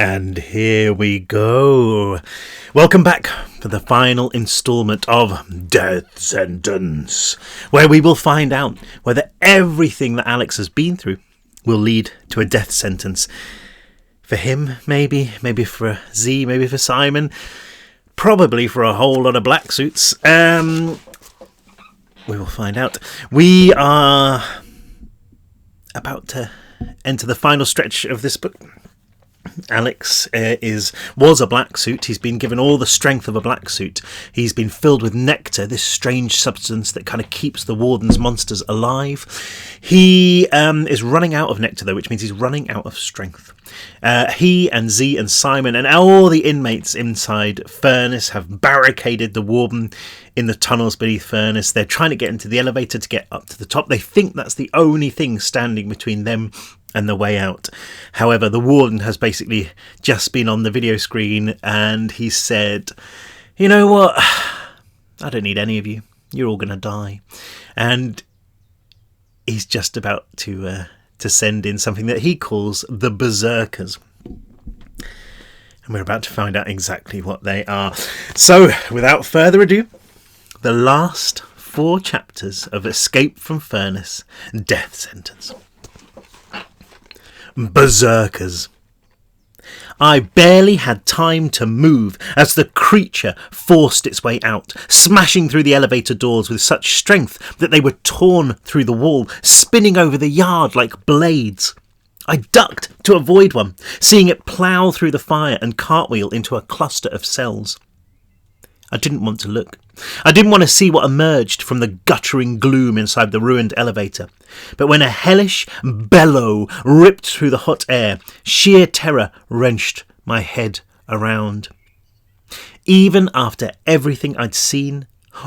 And here we go. Welcome back for the final instalment of Death Sentence, where we will find out whether everything that Alex has been through will lead to a death sentence. For him, maybe for Z, maybe for Simon, probably for a whole lot of black suits. We will find out. We are about to enter the final stretch of this book. Alex was a black suit. He's been given all the strength of a black suit. He's been filled with nectar, this strange substance that kind of keeps the warden's monsters alive. He is running out of nectar, though, which means he's running out of strength. He and Z and Simon and all the inmates inside Furnace have barricaded the warden in the tunnels beneath Furnace. They're trying to get into the elevator to get up to the top. They think that's the only thing standing between them and the way out. However, the warden has basically just been on the video screen and he said, you know what, I don't need any of you, you're all going to die. And he's just about to send in something that he calls the Berserkers. And we're about to find out exactly what they are. So, without further ado, the last 4 chapters of Escape from Furnace, Death Sentence. Berserkers. I barely had time to move as the creature forced its way out, smashing through the elevator doors with such strength that they were torn through the wall, spinning over the yard like blades. I ducked to avoid one, seeing it plough through the fire and cartwheel into a cluster of cells. I didn't want to look. I didn't want to see what emerged from the guttering gloom inside the ruined elevator. But when a hellish bellow ripped through the hot air, sheer terror wrenched my head around. Even after everything I'd seen,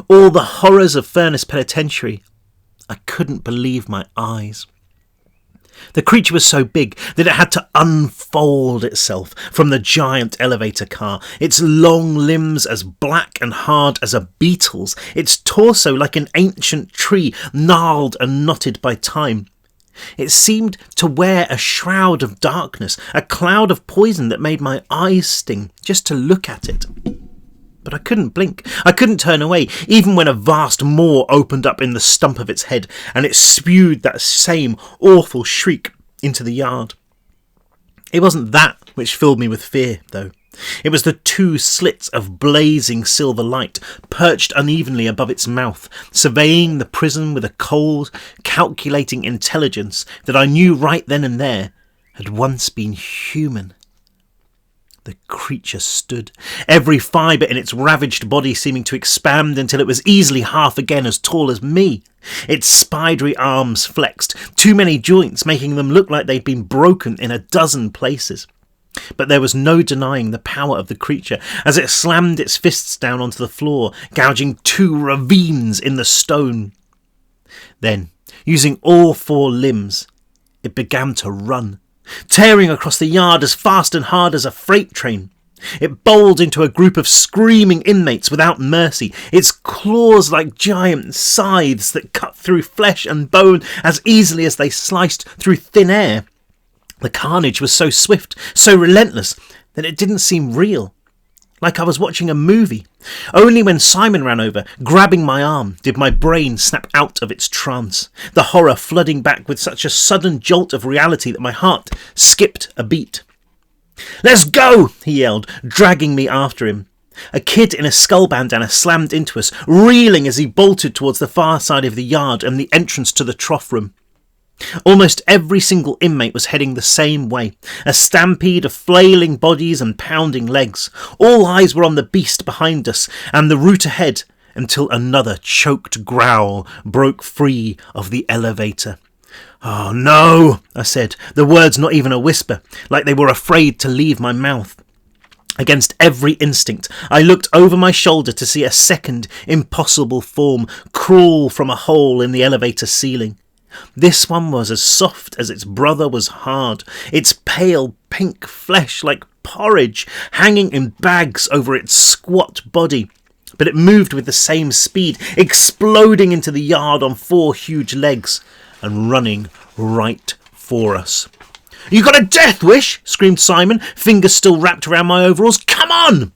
all the horrors of Furnace Penitentiary, I couldn't believe my eyes. The creature was so big that it had to unfold itself from the giant elevator car, its long limbs as black and hard as a beetle's, its torso like an ancient tree gnarled and knotted by time. It seemed to wear a shroud of darkness, a cloud of poison that made my eyes sting just to look at it. But I couldn't blink. I couldn't turn away, even when a vast maw opened up in the stump of its head and it spewed that same awful shriek into the yard. It wasn't that which filled me with fear, though. It was the 2 slits of blazing silver light perched unevenly above its mouth, surveying the prison with a cold, calculating intelligence that I knew right then and there had once been human. The creature stood, every fibre in its ravaged body seeming to expand until it was easily half again as tall as me. Its spidery arms flexed, too many joints making them look like they'd been broken in a dozen places. But there was no denying the power of the creature as it slammed its fists down onto the floor, gouging 2 ravines in the stone. Then, using all 4 limbs, it began to run, tearing across the yard as fast and hard as a freight train. It bowled into a group of screaming inmates without mercy, its claws like giant scythes that cut through flesh and bone as easily as they sliced through thin air. The carnage was so swift, so relentless, that it didn't seem real. Like I was watching a movie. Only when Simon ran over, grabbing my arm, did my brain snap out of its trance, the horror flooding back with such a sudden jolt of reality that my heart skipped a beat. "Let's go!" he yelled, dragging me after him. A kid in a skull bandana slammed into us, reeling as he bolted towards the far side of the yard and the entrance to the trough room. Almost every single inmate was heading the same way, a stampede of flailing bodies and pounding legs. All eyes were on the beast behind us and the route ahead until another choked growl broke free of the elevator. "Oh no," I said, the words not even a whisper, like they were afraid to leave my mouth. Against every instinct, I looked over my shoulder to see a second impossible form crawl from a hole in the elevator ceiling. This one was as soft as its brother was hard, its pale pink flesh like porridge hanging in bags over its squat body. But it moved with the same speed, exploding into the yard on 4 huge legs and running right for us. "You got a death wish?" screamed Simon, fingers still wrapped around my overalls. "Come on!"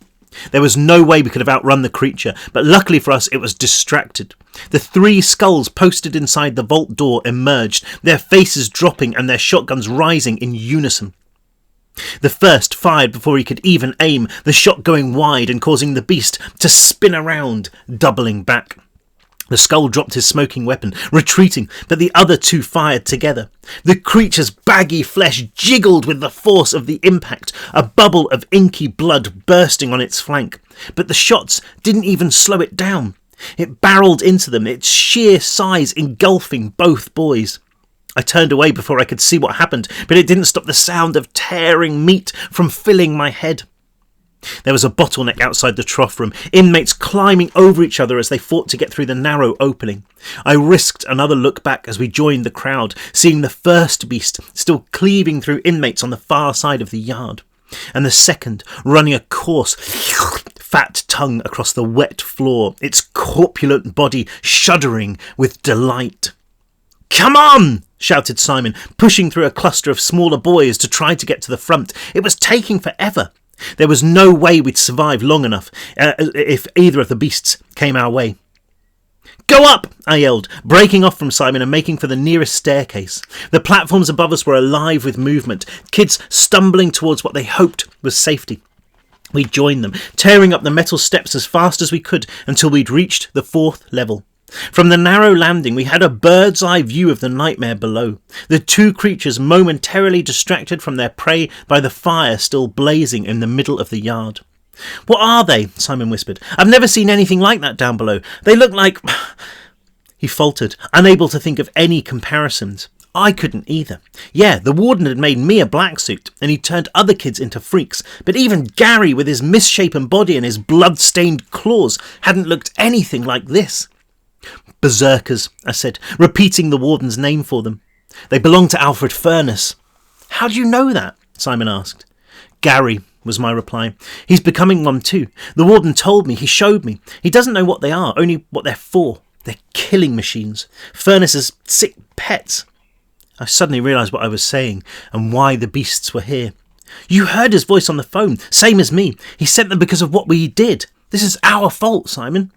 There was no way we could have outrun the creature, but luckily for us it was distracted. The 3 skulls posted inside the vault door emerged, their faces dropping and their shotguns rising in unison. The first fired before he could even aim, the shot going wide and causing the beast to spin around, doubling back. The skull dropped his smoking weapon, retreating, but the other 2 fired together. The creature's baggy flesh jiggled with the force of the impact, a bubble of inky blood bursting on its flank. But the shots didn't even slow it down. It barreled into them, its sheer size engulfing both boys. I turned away before I could see what happened, but it didn't stop the sound of tearing meat from filling my head. There was a bottleneck outside the trough room, inmates climbing over each other as they fought to get through the narrow opening. I risked another look back as we joined the crowd, seeing the first beast still cleaving through inmates on the far side of the yard, and the second running a coarse, fat tongue across the wet floor, its corpulent body shuddering with delight. "Come on!" shouted Simon, pushing through a cluster of smaller boys to try to get to the front. It was taking forever. There was no way we'd survive long enough if either of the beasts came our way. "Go up!" I yelled, breaking off from Simon and making for the nearest staircase. The platforms above us were alive with movement, kids stumbling towards what they hoped was safety. We joined them, tearing up the metal steps as fast as we could until we'd reached the 4th level. From the narrow landing we had a bird's eye view of the nightmare below, the 2 creatures momentarily distracted from their prey by the fire still blazing in the middle of the yard. "What are they?" Simon whispered. "I've never seen anything like that down below. They look like..." He faltered, unable to think of any comparisons. I couldn't either. Yeah, the warden had made me a black suit, and he turned other kids into freaks, but even Gary, with his misshapen body and his blood-stained claws, hadn't looked anything like this. "Berserkers," I said, repeating the warden's name for them. "They belong to Alfred Furness." "How do you know that?" Simon asked. "Gary," was my reply. "He's becoming one too. The warden told me, he showed me. He doesn't know what they are, only what they're for. They're killing machines. Furness's sick pets." I suddenly realised what I was saying and why the beasts were here. "You heard his voice on the phone, same as me. He sent them because of what we did. This is our fault, Simon."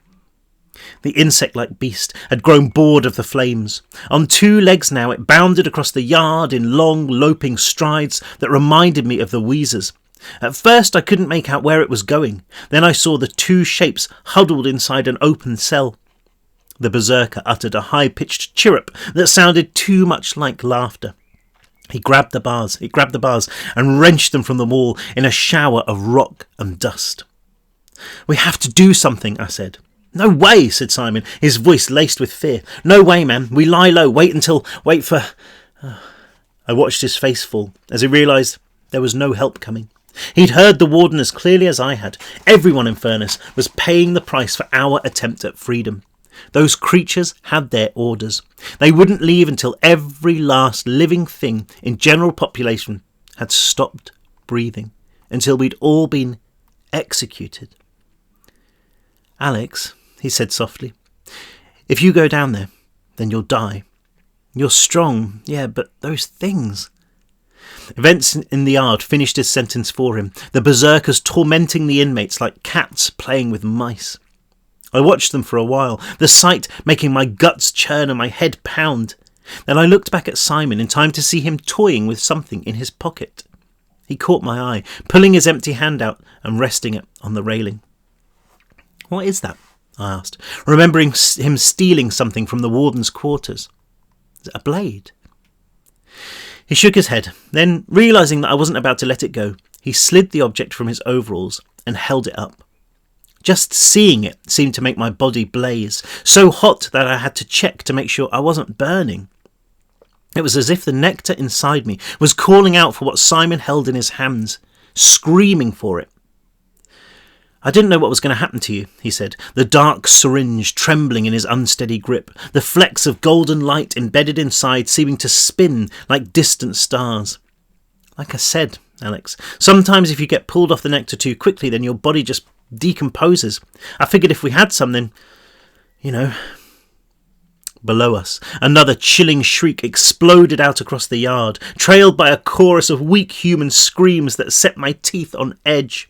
The insect-like beast had grown bored of the flames. On 2 legs now, it bounded across the yard in long, loping strides that reminded me of the Weezers. At first I couldn't make out where it was going. Then I saw the 2 shapes huddled inside an open cell. The berserker uttered a high-pitched chirrup that sounded too much like laughter. He grabbed the bars and wrenched them from the wall in a shower of rock and dust. "We have to do something," I said. "No way," said Simon, his voice laced with fear. "No way, man. We lie low, wait for..." I watched his face fall as he realised there was no help coming. He'd heard the warden as clearly as I had. Everyone in Furness was paying the price for our attempt at freedom. Those creatures had their orders. They wouldn't leave until every last living thing in general population had stopped breathing, until we'd all been executed. "Alex," he said softly, "if you go down there, then you'll die. You're strong, yeah, but those things..." Events in the yard finished his sentence for him, the berserkers tormenting the inmates like cats playing with mice. I watched them for a while, the sight making my guts churn and my head pound. Then I looked back at Simon in time to see him toying with something in his pocket. He caught my eye, pulling his empty hand out and resting it on the railing. "What is that?" I asked, remembering him stealing something from the warden's quarters. "Is it a blade?" He shook his head. Then, realising that I wasn't about to let it go, he slid the object from his overalls and held it up. Just seeing it seemed to make my body blaze, so hot that I had to check to make sure I wasn't burning. It was as if the nectar inside me was calling out for what Simon held in his hands, screaming for it. "I didn't know what was going to happen to you," he said, the dark syringe trembling in his unsteady grip, the flecks of golden light embedded inside seeming to spin like distant stars. "Like I said, Alex, sometimes if you get pulled off the nectar too quickly, then your body just decomposes. I figured if we had some, then, Below us, another chilling shriek exploded out across the yard, trailed by a chorus of weak human screams that set my teeth on edge.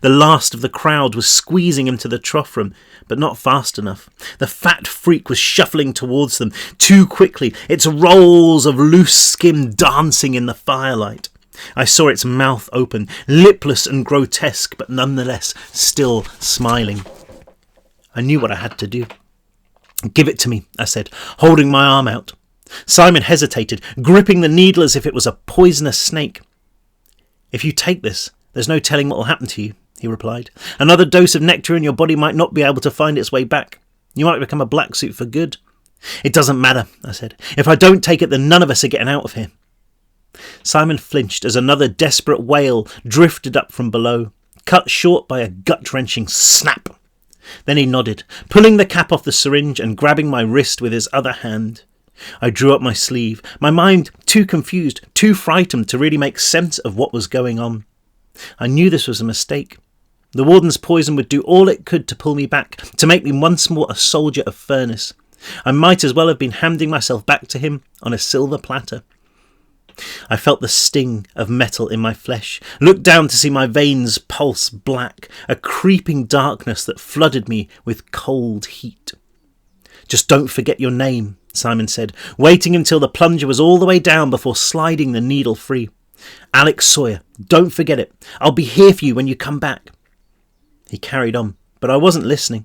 The last of the crowd was squeezing into the trough room, but not fast enough. The fat freak was shuffling towards them too quickly, its rolls of loose skin dancing in the firelight. I saw its mouth open, lipless and grotesque, but nonetheless still smiling. I knew what I had to do. "Give it to me," I said, holding my arm out. Simon hesitated, gripping the needle as if it was a poisonous snake. "If you take this, there's no telling what will happen to you," he replied. "Another dose of nectar and your body might not be able to find its way back. You might become a black suit for good." "It doesn't matter," I said. "If I don't take it, then none of us are getting out of here." Simon flinched as another desperate wail drifted up from below, cut short by a gut-wrenching snap. Then he nodded, pulling the cap off the syringe and grabbing my wrist with his other hand. I drew up my sleeve, my mind too confused, too frightened to really make sense of what was going on. I knew this was a mistake. The warden's poison would do all it could to pull me back, to make me once more a soldier of furnace. I might as well have been handing myself back to him on a silver platter. I felt the sting of metal in my flesh, looked down to see my veins pulse black, a creeping darkness that flooded me with cold heat. "Just don't forget your name," Simon said, waiting until the plunger was all the way down before sliding the needle free. "Alex Sawyer, don't forget it. I'll be here for you when you come back." He carried on, but I wasn't listening.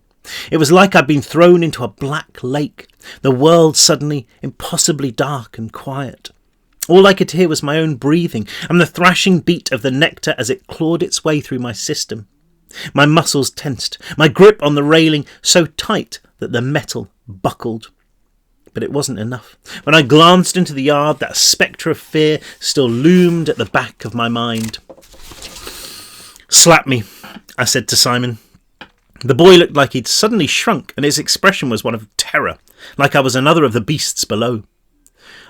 It was like I'd been thrown into a black lake, the world suddenly impossibly dark and quiet. All I could hear was my own breathing and the thrashing beat of the nectar as it clawed its way through my system. My muscles tensed, my grip on the railing so tight that the metal buckled. But it wasn't enough. When I glanced into the yard, that spectre of fear still loomed at the back of my mind. "Slap me," I said to Simon. The boy looked like he'd suddenly shrunk, and his expression was one of terror, like I was another of the beasts below.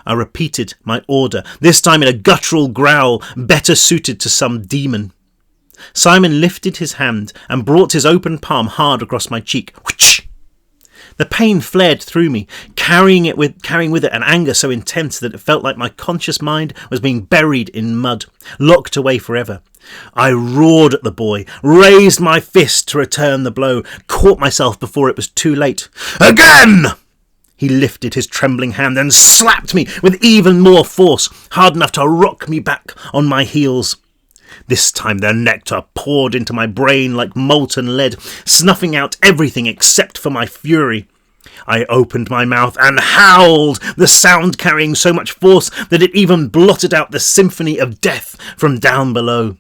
I repeated my order, this time in a guttural growl better suited to some demon. Simon lifted his hand and brought his open palm hard across my cheek. Whoosh! The pain flared through me, carrying with it an anger so intense that it felt like my conscious mind was being buried in mud, locked away forever. I roared at the boy, raised my fist to return the blow, caught myself before it was too late. "Again!" He lifted his trembling hand and slapped me with even more force, hard enough to rock me back on my heels. This time the nectar poured into my brain like molten lead, snuffing out everything except for my fury. I opened my mouth and howled, the sound carrying so much force that it even blotted out the symphony of death from down below.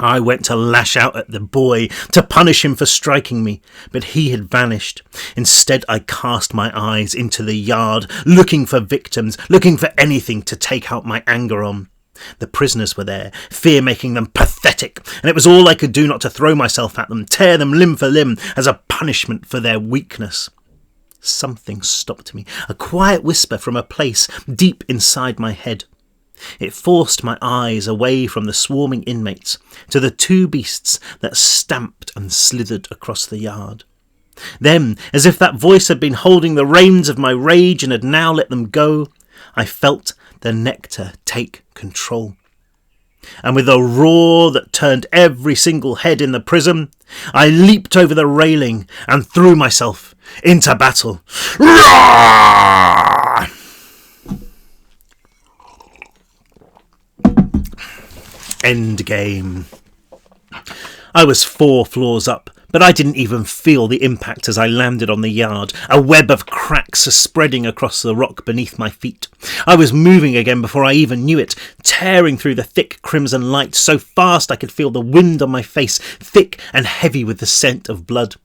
I went to lash out at the boy, to punish him for striking me, but he had vanished. Instead, I cast my eyes into the yard, looking for victims, looking for anything to take out my anger on. The prisoners were there, fear making them pathetic, and it was all I could do not to throw myself at them, tear them limb for limb as a punishment for their weakness. Something stopped me, a quiet whisper from a place deep inside my head. It forced my eyes away from the swarming inmates to the two beasts that stamped and slithered across the yard. Then, as if that voice had been holding the reins of my rage and had now let them go, I felt the nectar take control. And with a roar that turned every single head in the prison, I leaped over the railing and threw myself into battle. Roar! Endgame. I was 4 floors up, but I didn't even feel the impact as I landed on the yard, a web of cracks spreading across the rock beneath my feet. I was moving again before I even knew it, tearing through the thick crimson light so fast I could feel the wind on my face, thick and heavy with the scent of blood.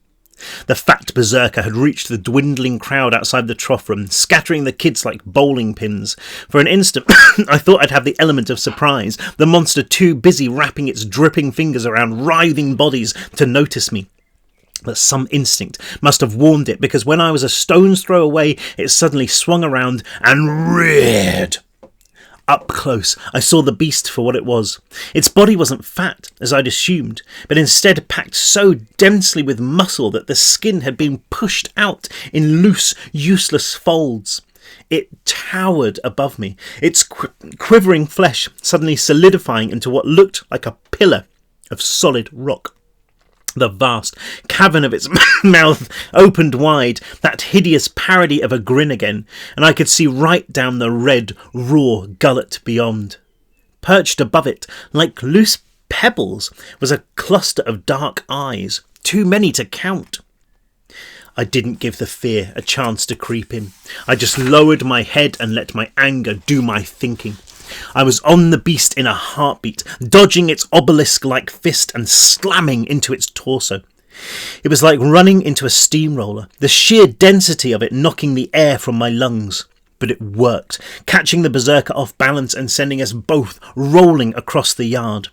The fat berserker had reached the dwindling crowd outside the trough room, scattering the kids like bowling pins. For an instant, I thought I'd have the element of surprise, the monster too busy wrapping its dripping fingers around writhing bodies to notice me. But some instinct must have warned it, because when I was a stone's throw away, it suddenly swung around and reared. Up close, I saw the beast for what it was. Its body wasn't fat, as I'd assumed, but instead packed so densely with muscle that the skin had been pushed out in loose, useless folds. It towered above me, its quivering flesh suddenly solidifying into what looked like a pillar of solid rock. The vast cavern of its mouth opened wide, that hideous parody of a grin again, and I could see right down the red, raw gullet beyond. Perched above it, like loose pebbles, was a cluster of dark eyes, too many to count. I didn't give the fear a chance to creep in. I just lowered my head and let my anger do my thinking. I was on the beast in a heartbeat, dodging its obelisk-like fist and slamming into its torso. It was like running into a steamroller, the sheer density of it knocking the air from my lungs. But it worked, catching the berserker off balance and sending us both rolling across the yard.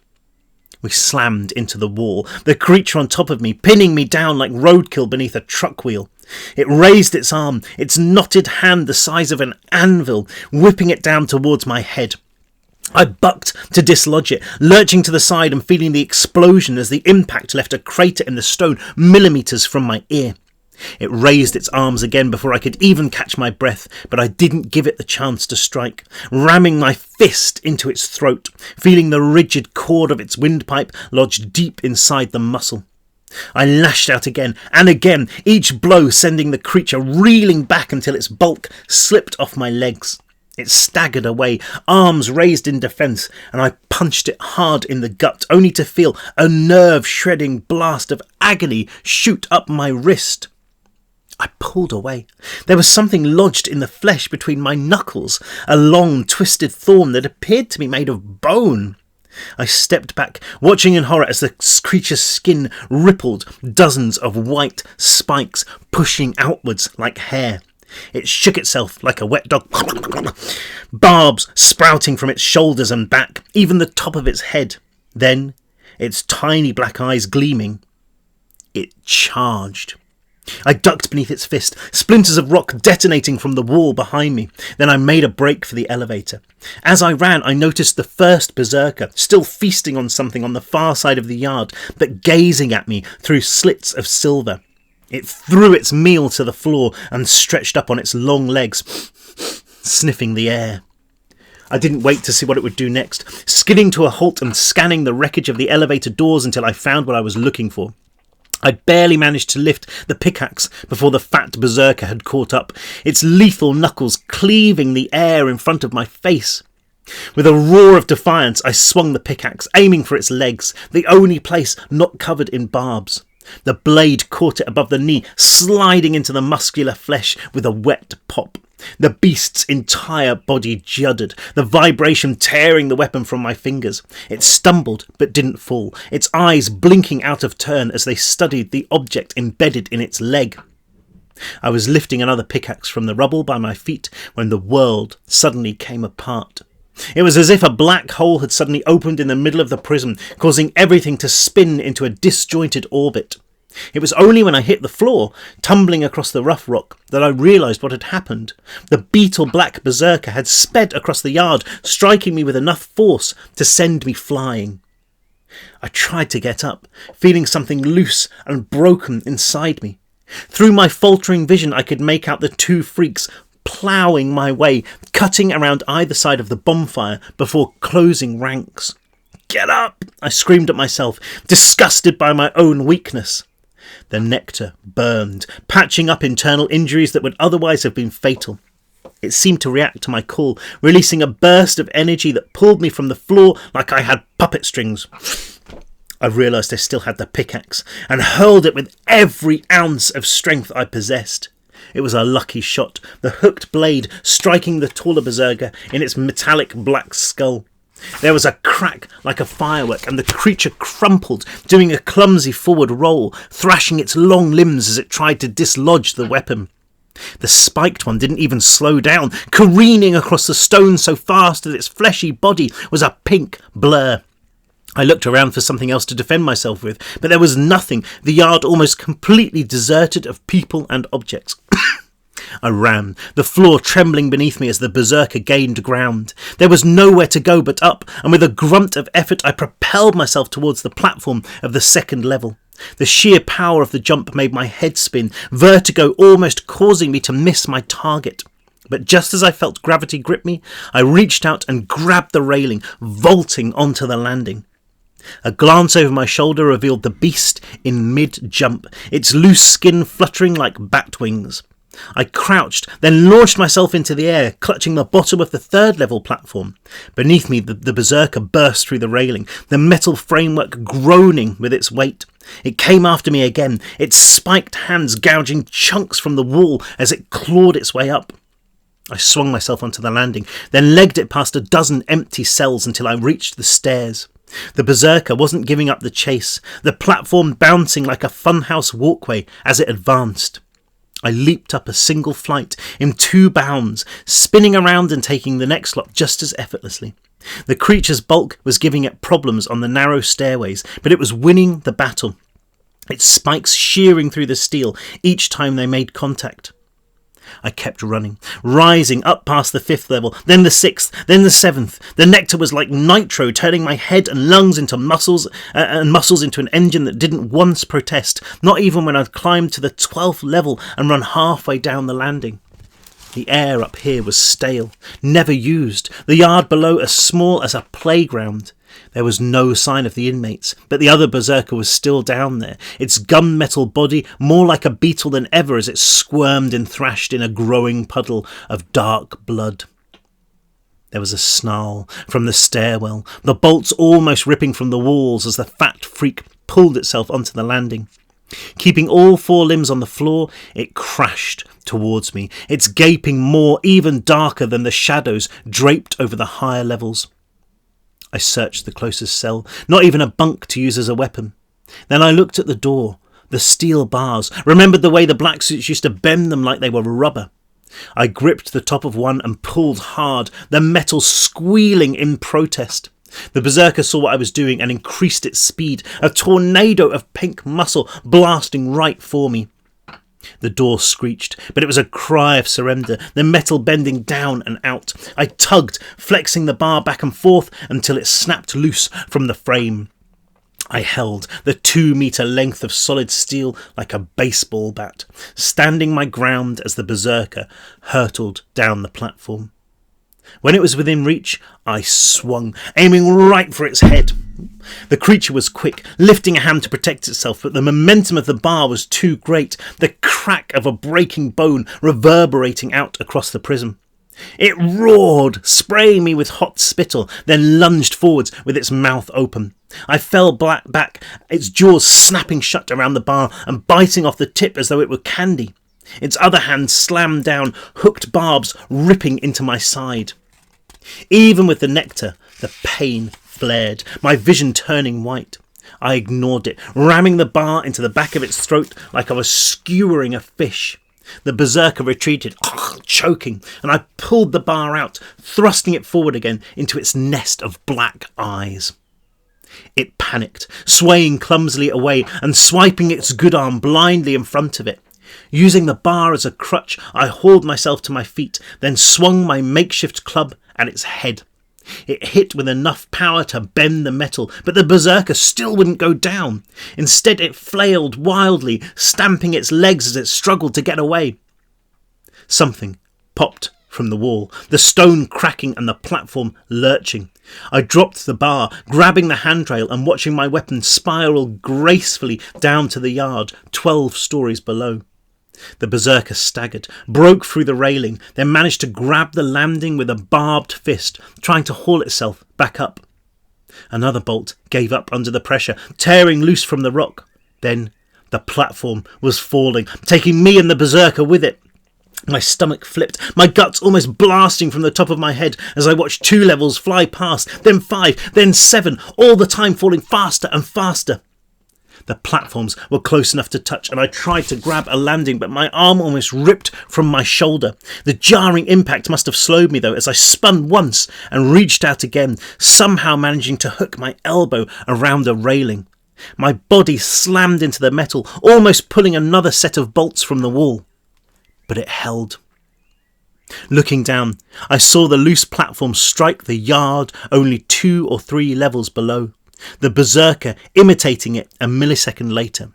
We slammed into the wall, the creature on top of me, pinning me down like roadkill beneath a truck wheel. It raised its arm, its knotted hand the size of an anvil, whipping it down towards my head. I bucked to dislodge it, lurching to the side and feeling the explosion as the impact left a crater in the stone millimetres from my ear. It raised its arms again before I could even catch my breath, but I didn't give it the chance to strike, ramming my fist into its throat, feeling the rigid cord of its windpipe lodged deep inside the muscle. I lashed out again and again, each blow sending the creature reeling back until its bulk slipped off my legs. It staggered away, arms raised in defence, and I punched it hard in the gut, only to feel a nerve-shredding blast of agony shoot up my wrist. I pulled away. There was something lodged in the flesh between my knuckles, a long, twisted thorn that appeared to be made of bone. I stepped back, watching in horror as the creature's skin rippled, dozens of white spikes pushing outwards like hair. It shook itself like a wet dog, barbs sprouting from its shoulders and back, even the top of its head. Then, its tiny black eyes gleaming, it charged. I ducked beneath its fist, splinters of rock detonating from the wall behind me. Then I made a break for the elevator. As I ran, I noticed the first berserker, still feasting on something on the far side of the yard, but gazing at me through slits of silver. It threw its meal to the floor and stretched up on its long legs, sniffing the air. I didn't wait to see what it would do next, skidding to a halt and scanning the wreckage of the elevator doors until I found what I was looking for. I barely managed to lift the pickaxe before the fat berserker had caught up, its lethal knuckles cleaving the air in front of my face. With a roar of defiance, I swung the pickaxe, aiming for its legs, the only place not covered in barbs. The blade caught it above the knee, sliding into the muscular flesh with a wet pop. The beast's entire body juddered, the vibration tearing the weapon from my fingers. It stumbled, but didn't fall, its eyes blinking out of turn as they studied the object embedded in its leg. I was lifting another pickaxe from the rubble by my feet when the world suddenly came apart. It was as if a black hole had suddenly opened in the middle of the prism, causing everything to spin into a disjointed orbit. It was only when I hit the floor, tumbling across the rough rock, that I realised what had happened. The beetle-black berserker had sped across the yard, striking me with enough force to send me flying. I tried to get up, feeling something loose and broken inside me. Through my faltering vision, I could make out the two freaks ploughing my way, cutting around either side of the bonfire before closing ranks. "Get up!" I screamed at myself, disgusted by my own weakness. The nectar burned, patching up internal injuries that would otherwise have been fatal. It seemed to react to my call, releasing a burst of energy that pulled me from the floor like I had puppet strings. I realised I still had the pickaxe, and hurled it with every ounce of strength I possessed. It was a lucky shot, the hooked blade striking the taller berserker in its metallic black skull. There was a crack like a firework, and the creature crumpled, doing a clumsy forward roll, thrashing its long limbs as it tried to dislodge the weapon. The spiked one didn't even slow down, careening across the stone so fast that its fleshy body was a pink blur. I looked around for something else to defend myself with, but there was nothing, the yard almost completely deserted of people and objects. I ran, the floor trembling beneath me as the Berserker gained ground. There was nowhere to go but up, and with a grunt of effort I propelled myself towards the platform of the second level. The sheer power of the jump made my head spin, vertigo almost causing me to miss my target. But just as I felt gravity grip me, I reached out and grabbed the railing, vaulting onto the landing. A glance over my shoulder revealed the beast in mid-jump, its loose skin fluttering like bat wings. I crouched, then launched myself into the air, clutching the bottom of the third level platform. Beneath me, the Berserker burst through the railing, the metal framework groaning with its weight. It came after me again, its spiked hands gouging chunks from the wall as it clawed its way up. I swung myself onto the landing, then legged it past a dozen empty cells until I reached the stairs. The Berserker wasn't giving up the chase, the platform bouncing like a funhouse walkway as it advanced. I leaped up a single flight in 2 bounds, spinning around and taking the next lot just as effortlessly. The creature's bulk was giving it problems on the narrow stairways, but it was winning the battle, its spikes shearing through the steel each time they made contact. I kept running, rising up past the 5th level, then the 6th, then the 7th. The nectar was like nitro, turning my head and lungs into muscles, and muscles into an engine that didn't once protest, not even when I'd climbed to the 12th level and run halfway down the landing. The air up here was stale, never used, the yard below as small as a playground. There was no sign of the inmates, but the other Berserker was still down there, its gunmetal body more like a beetle than ever as it squirmed and thrashed in a growing puddle of dark blood. There was a snarl from the stairwell, the bolts almost ripping from the walls as the fat freak pulled itself onto the landing. Keeping all 4 limbs on the floor, it crashed towards me, its gaping maw even darker than the shadows draped over the higher levels. I searched the closest cell, not even a bunk to use as a weapon. Then I looked at the door, the steel bars, remembered the way the black suits used to bend them like they were rubber. I gripped the top of one and pulled hard, the metal squealing in protest. The Berserker saw what I was doing and increased its speed, a tornado of pink muscle blasting right for me. The door screeched, but it was a cry of surrender, the metal bending down and out. I tugged, flexing the bar back and forth until it snapped loose from the frame. I held the 2-metre length of solid steel like a baseball bat, standing my ground as the Berserker hurtled down the platform. When it was within reach, I swung, aiming right for its head. The creature was quick, lifting a hand to protect itself, but the momentum of the bar was too great, the crack of a breaking bone reverberating out across the prism. It roared, spraying me with hot spittle, then lunged forwards with its mouth open. I fell back, its jaws snapping shut around the bar and biting off the tip as though it were candy. Its other hand slammed down, hooked barbs ripping into my side. Even with the nectar, the pain flared, my vision turning white. I ignored it, ramming the bar into the back of its throat like I was skewering a fish. The Berserker retreated, choking, and I pulled the bar out, thrusting it forward again into its nest of black eyes. It panicked, swaying clumsily away and swiping its good arm blindly in front of it. Using the bar as a crutch, I hauled myself to my feet, then swung my makeshift club at its head. It hit with enough power to bend the metal, but the Berserker still wouldn't go down. Instead, it flailed wildly, stamping its legs as it struggled to get away. Something popped from the wall, the stone cracking and the platform lurching. I dropped the bar, grabbing the handrail and watching my weapon spiral gracefully down to the yard, 12 stories below. The Berserker staggered, broke through the railing, then managed to grab the landing with a barbed fist, trying to haul itself back up. Another bolt gave up under the pressure, tearing loose from the rock. Then the platform was falling, taking me and the Berserker with it. My stomach flipped, my guts almost blasting from the top of my head as I watched 2 levels fly past, then 5, then 7, all the time falling faster and faster. The platforms were close enough to touch, and I tried to grab a landing, but my arm almost ripped from my shoulder. The jarring impact must have slowed me, though, as I spun once and reached out again, somehow managing to hook my elbow around a railing. My body slammed into the metal, almost pulling another set of bolts from the wall. but it held. Looking down, I saw the loose platform strike the yard only 2 or 3 levels below, the Berserker imitating it a millisecond later.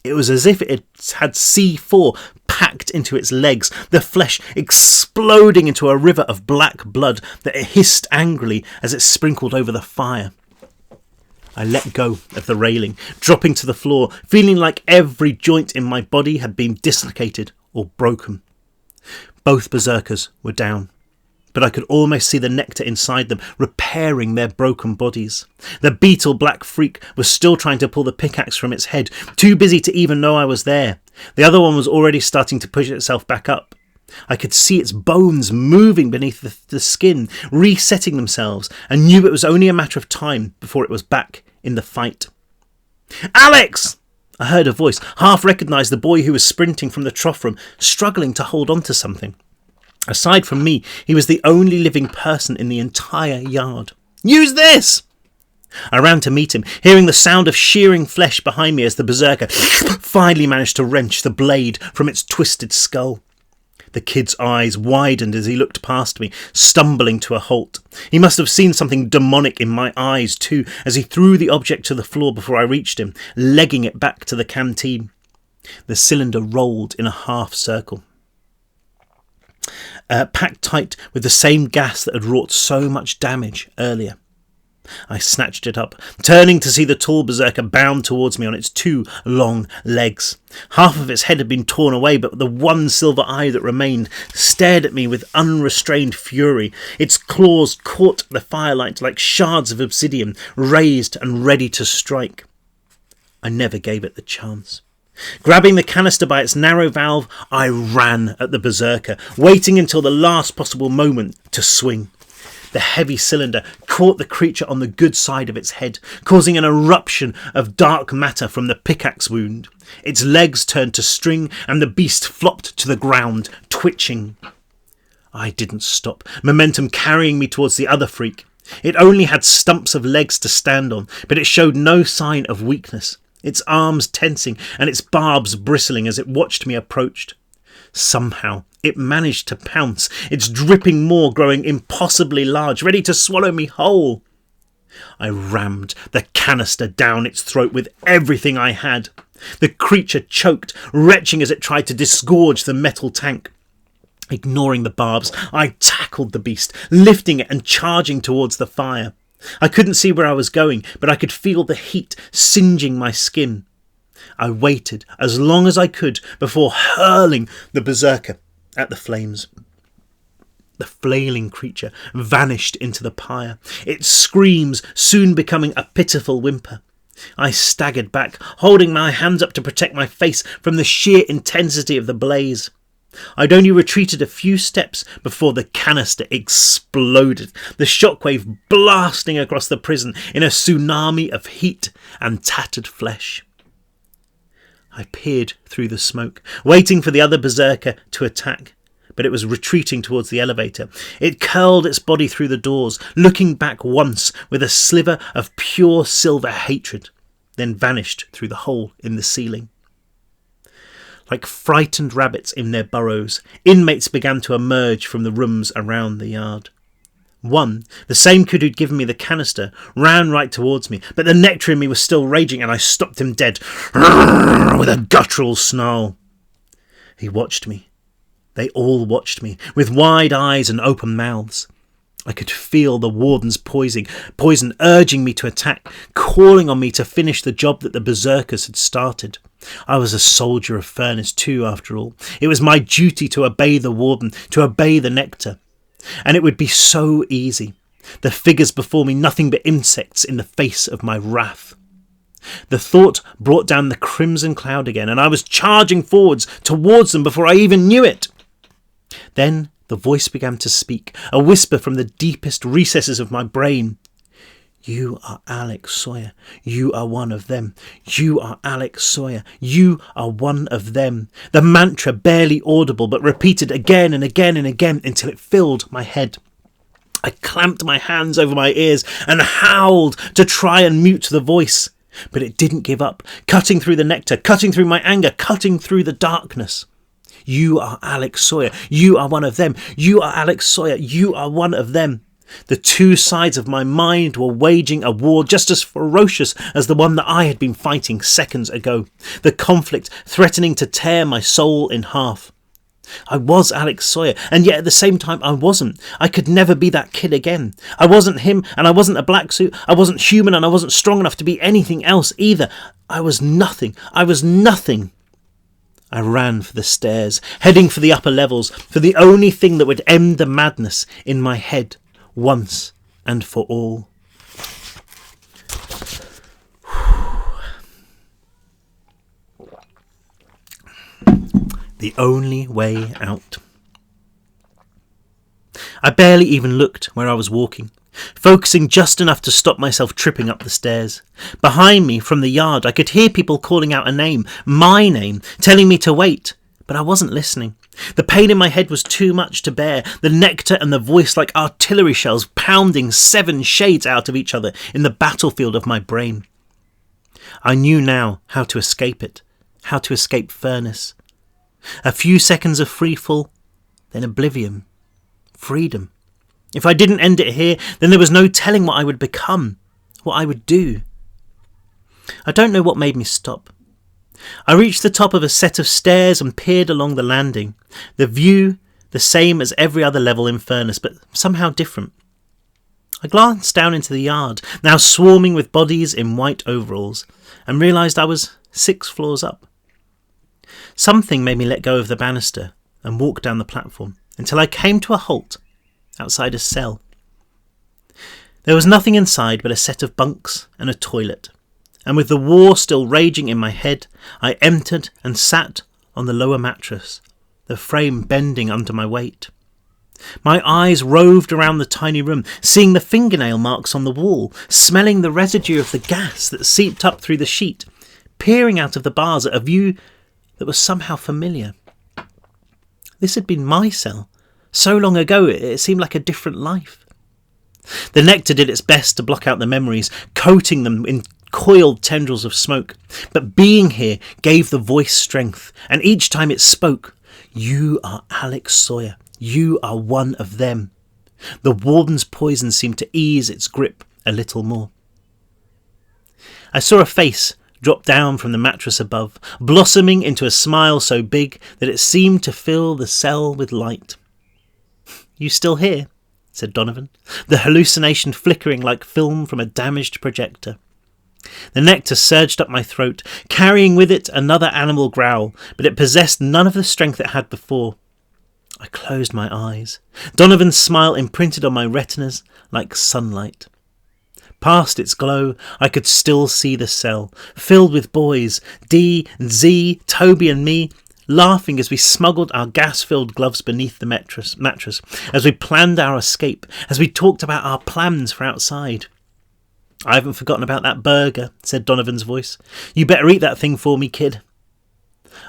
It was as if it had C4 packed into its legs, the flesh exploding into a river of black blood that hissed angrily as it sprinkled over the fire. I let go of the railing, dropping to the floor, feeling like every joint in my body had been dislocated or broken. Both Berserkers were down, but I could almost see the nectar inside them repairing their broken bodies. The beetle black freak was still trying to pull the pickaxe from its head, too busy to even know I was there. The other one was already starting to push itself back up. I could see its bones moving beneath the skin, resetting themselves, and knew it was only a matter of time before it was back in the fight. "Alex!" I heard a voice, half recognised the boy who was sprinting from the trough room, struggling to hold on to something. Aside from me, he was the only living person in the entire yard. "Use this!" I ran to meet him, hearing the sound of shearing flesh behind me as the Berserker finally managed to wrench the blade from its twisted skull. The kid's eyes widened as he looked past me, stumbling to a halt. He must have seen something demonic in my eyes too, as he threw the object to the floor before I reached him, legging it back to the canteen. The cylinder rolled in a half circle, packed tight with the same gas that had wrought so much damage earlier. I snatched it up, turning to see the tall Berserker bound towards me on its 2 long legs. Half of its head had been torn away, but the one silver eye that remained stared at me with unrestrained fury. Its claws caught the firelight like shards of obsidian, raised and ready to strike. I never gave it the chance. Grabbing the canister by its narrow valve, I ran at the Berserker, waiting until the last possible moment to swing. The heavy cylinder caught the creature on the good side of its head, causing an eruption of dark matter from the pickaxe wound. Its legs turned to string and the beast flopped to the ground, twitching. I didn't stop, momentum carrying me towards the other freak. It only had stumps of legs to stand on, but it showed no sign of weakness, its arms tensing and its barbs bristling as it watched me approach. Somehow it managed to pounce, its dripping maw growing impossibly large, ready to swallow me whole. I rammed the canister down its throat with everything I had. The creature choked, retching as it tried to disgorge the metal tank. Ignoring the barbs, I tackled the beast, lifting it and charging towards the fire. I couldn't see where I was going, but I could feel the heat singeing my skin. I waited as long as I could before hurling the Berserker at the flames. The flailing creature vanished into the pyre, its screams soon becoming a pitiful whimper. I staggered back, holding my hands up to protect my face from the sheer intensity of the blaze. I'd only retreated a few steps before the canister exploded, the shockwave blasting across the prison in a tsunami of heat and tattered flesh. I peered through the smoke, waiting for the other Berserker to attack, but it was retreating towards the elevator. It curled its body through the doors, looking back once with a sliver of pure silver hatred, then vanished through the hole in the ceiling. Like frightened rabbits in their burrows, inmates began to emerge from the rooms around the yard. One, the same kid who'd given me the canister, ran right towards me, but the nectar in me was still raging and I stopped him dead with a guttural snarl. He watched me. They all watched me, with wide eyes and open mouths. I could feel the warden's poison urging me to attack, calling on me to finish the job that the Berserkers had started. I was a soldier of Furnace too, after all. It was my duty to obey the warden, to obey the nectar. And it would be so easy. The figures before me nothing but insects in the face of my wrath. The thought brought down the crimson cloud again, and I was charging forwards towards them before I even knew it. Then the voice began to speak, a whisper from the deepest recesses of my brain. You are Alex Sawyer. You are one of them. You are Alex Sawyer. You are one of them. The mantra barely audible, but repeated again and again and again until it filled my head. I clamped my hands over my ears and howled to try and mute the voice. But it didn't give up, cutting through the nectar, cutting through my anger, cutting through the darkness. You are Alex Sawyer. You are one of them. You are Alex Sawyer. You are one of them. The two sides of my mind were waging a war just as ferocious as the one that I had been fighting seconds ago. The conflict threatening to tear my soul in half. I was Alex Sawyer, and yet at the same time I wasn't. I could never be that kid again. I wasn't him, and I wasn't a black suit. I wasn't human, and I wasn't strong enough to be anything else either. I was nothing. I was nothing. I ran for the stairs, heading for the upper levels, for the only thing that would end the madness in my head once and for all. The only way out. I barely even looked where I was walking, focusing just enough to stop myself tripping up the stairs. Behind me, from the yard, I could hear people calling out a name, my name, telling me to wait, but I wasn't listening. The pain in my head was too much to bear, the nectar and the voice like artillery shells pounding 7 shades out of each other in the battlefield of my brain. I knew now how to escape it, how to escape furnace. A few seconds of freefall, then oblivion, freedom. If I didn't end it here, then there was no telling what I would become, what I would do. I don't know what made me stop. I reached the top of a set of stairs and peered along the landing. The view, the same as every other level in Furnace, but somehow different. I glanced down into the yard, now swarming with bodies in white overalls, and realised I was 6 floors up. Something made me let go of the banister and walk down the platform until I came to a halt outside a cell. There was nothing inside but a set of bunks and a toilet, and with the war still raging in my head, I entered and sat on the lower mattress, the frame bending under my weight. My eyes roved around the tiny room, seeing the fingernail marks on the wall, smelling the residue of the gas that seeped up through the sheet, peering out of the bars at a view that was somehow familiar. This had been my cell. So long ago it seemed like a different life. The nectar did its best to block out the memories, coating them in coiled tendrils of smoke. But being here gave the voice strength, and each time it spoke, "You are Alex Sawyer. You are one of them." The warden's poison seemed to ease its grip a little more. I saw a face drop down from the mattress above, blossoming into a smile so big that it seemed to fill the cell with light. "You still here?" said Donovan, the hallucination flickering like film from a damaged projector. The nectar surged up my throat, carrying with it another animal growl, but it possessed none of the strength it had before. I closed my eyes. Donovan's smile imprinted on my retinas like sunlight. Past its glow, I could still see the cell, filled with boys, Dee, Z, Toby and me, laughing as we smuggled our gas-filled gloves beneath the mattress, as we planned our escape, as we talked about our plans for outside. "I haven't forgotten about that burger," said Donovan's voice. "You better eat that thing for me, kid."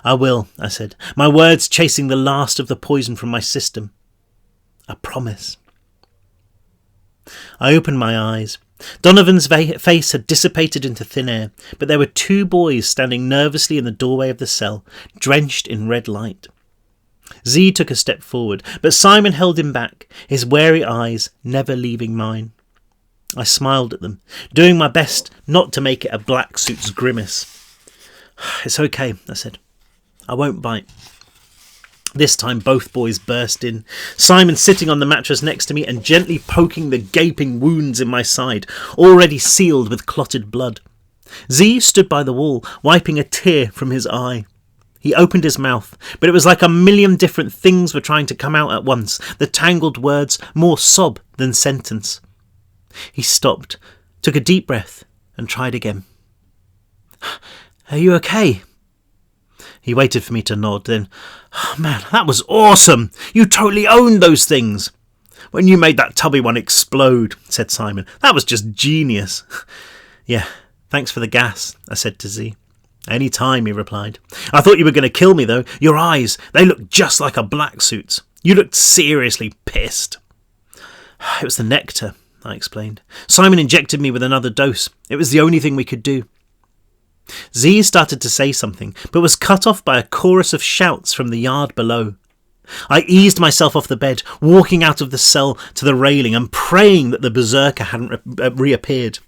"I will," I said, my words chasing the last of the poison from my system. "I promise." I opened my eyes. Donovan's face had dissipated into thin air, but there were 2 boys standing nervously in the doorway of the cell, drenched in red light. Z took a step forward, but Simon held him back, his wary eyes never leaving mine. I smiled at them, doing my best not to make it a black suit's grimace. "It's okay," I said. "I won't bite." This time both boys burst in, Simon sitting on the mattress next to me and gently poking the gaping wounds in my side, already sealed with clotted blood. Z stood by the wall, wiping a tear from his eye. He opened his mouth, but it was like a million different things were trying to come out at once, the tangled words more sob than sentence. He stopped, took a deep breath, and tried again. "Are you okay?" He waited for me to nod, then, "Oh, man, that was awesome! You totally owned those things!" "When you made that tubby one explode," said Simon. "That was just genius." "Yeah, thanks for the gas," I said to Z. "Any time," he replied. "I thought you were going to kill me, though. Your eyes, they looked just like a black suit's. You looked seriously pissed." "It was the nectar," I explained. "Simon injected me with another dose. It was the only thing we could do." Z started to say something, but was cut off by a chorus of shouts from the yard below. I eased myself off the bed, walking out of the cell to the railing and praying that the berserker hadn't reappeared.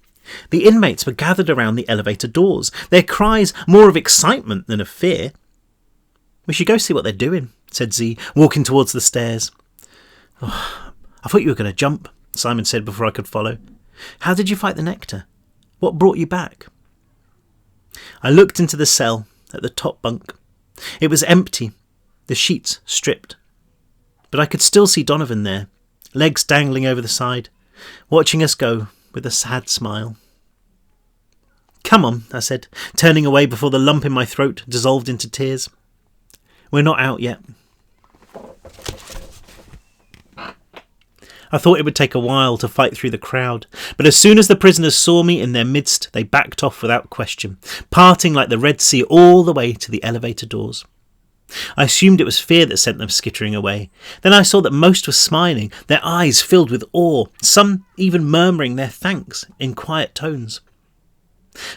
The inmates were gathered around the elevator doors, their cries more of excitement than of fear. "We should go see what they're doing," said Z, walking towards the stairs. "Oh, I thought you were going to jump," Simon said before I could follow. "How did you fight the nectar? What brought you back?" I looked into the cell at the top bunk. It was empty, the sheets stripped. But I could still see Donovan there, legs dangling over the side, watching us go with a sad smile. "Come on," I said, turning away before the lump in my throat dissolved into tears. "We're not out yet." I thought it would take a while to fight through the crowd, but as soon as the prisoners saw me in their midst, they backed off without question, parting like the Red Sea all the way to the elevator doors. I assumed it was fear that sent them skittering away. Then I saw that most were smiling, their eyes filled with awe, some even murmuring their thanks in quiet tones.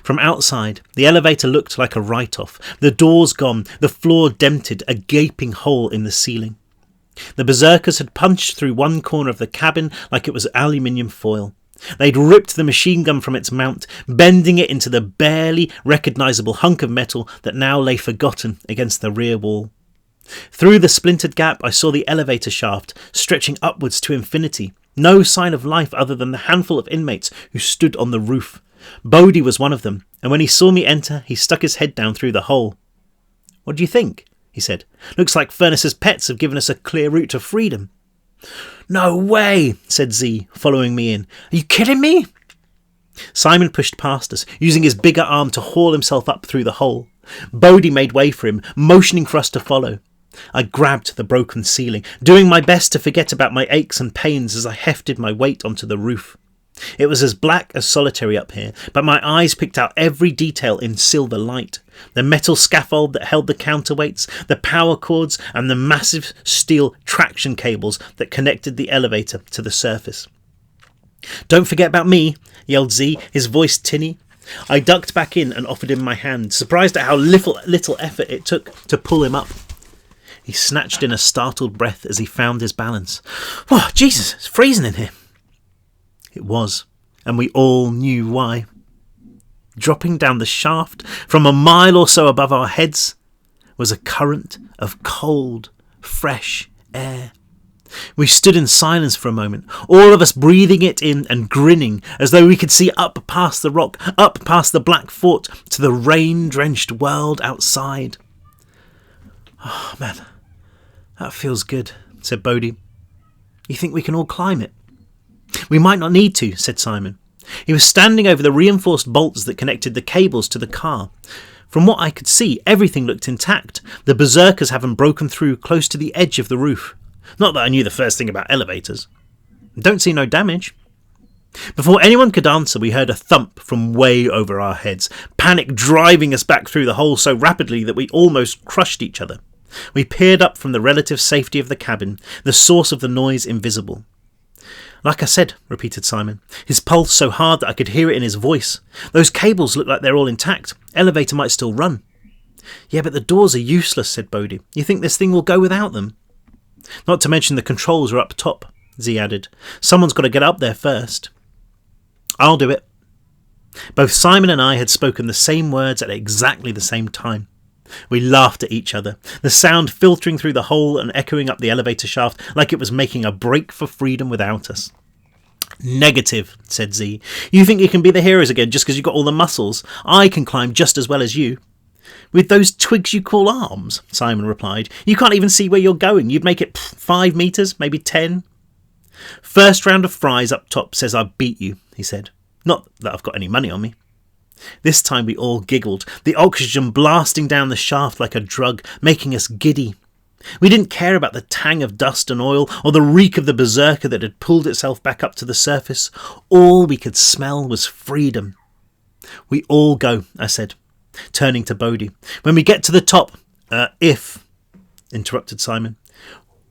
From outside, the elevator looked like a write-off, the doors gone, the floor dented, a gaping hole in the ceiling. The berserkers had punched through one corner of the cabin like it was aluminium foil. They'd ripped the machine gun from its mount, bending it into the barely recognisable hunk of metal that now lay forgotten against the rear wall. Through the splintered gap I saw the elevator shaft stretching upwards to infinity. No sign of life other than the handful of inmates who stood on the roof. Bodhi was one of them, and when he saw me enter, he stuck his head down through the hole. "What do you think?" he said. "Looks like Furnace's pets have given us a clear route to freedom." "No way," said Z, following me in. "Are you kidding me?" Simon pushed past us, using his bigger arm to haul himself up through the hole. Bodhi made way for him, motioning for us to follow. I grabbed the broken ceiling, doing my best to forget about my aches and pains as I hefted my weight onto the roof. It was as black as solitary up here, but my eyes picked out every detail in silver light. The metal scaffold that held the counterweights, the power cords, and the massive steel traction cables that connected the elevator to the surface. "Don't forget about me," yelled Z, his voice tinny. I ducked back in and offered him my hand, surprised at how little effort it took to pull him up. He snatched in a startled breath as he found his balance. "Oh, Jesus, it's freezing in here." It was, and we all knew why. Dropping down the shaft from a mile or so above our heads was a current of cold, fresh air. We stood in silence for a moment, all of us breathing it in and grinning as though we could see up past the rock, up past the black fort to the rain-drenched world outside. "Oh, man, that feels good," said Bodhi. "You think we can all climb it?" "We might not need to," said Simon. He was standing over the reinforced bolts that connected the cables to the car. From what I could see, everything looked intact, the berserkers having broken through close to the edge of the roof. Not that I knew the first thing about elevators. "Don't see no damage." Before anyone could answer, we heard a thump from way over our heads, panic driving us back through the hole so rapidly that we almost crushed each other. We peered up from the relative safety of the cabin, the source of the noise invisible. "Like I said," repeated Simon, his pulse so hard that I could hear it in his voice. "Those cables look like they're all intact. Elevator might still run." "Yeah, but the doors are useless," said Bodhi. "You think this thing will go without them?" "Not to mention the controls are up top," Z added. "Someone's got to get up there first." "I'll do it." Both Simon and I had spoken the same words at exactly the same time. We laughed at each other, the sound filtering through the hole and echoing up the elevator shaft like it was making a break for freedom without us. "Negative," said Z. "You think you can be the heroes again just because you've got all the muscles? I can climb just as well as you." "With those twigs you call arms," Simon replied. "You can't even see where you're going. You'd make it 5 metres, maybe 10. "First round of fries up top says I beat you," he said. "Not that I've got any money on me." This time we all giggled, the oxygen blasting down the shaft like a drug, making us giddy. We didn't care about the tang of dust and oil or the reek of the berserker that had pulled itself back up to the surface. All we could smell was freedom. "We all go," I said, turning to Bodhi. "When we get to the top, if," interrupted Simon.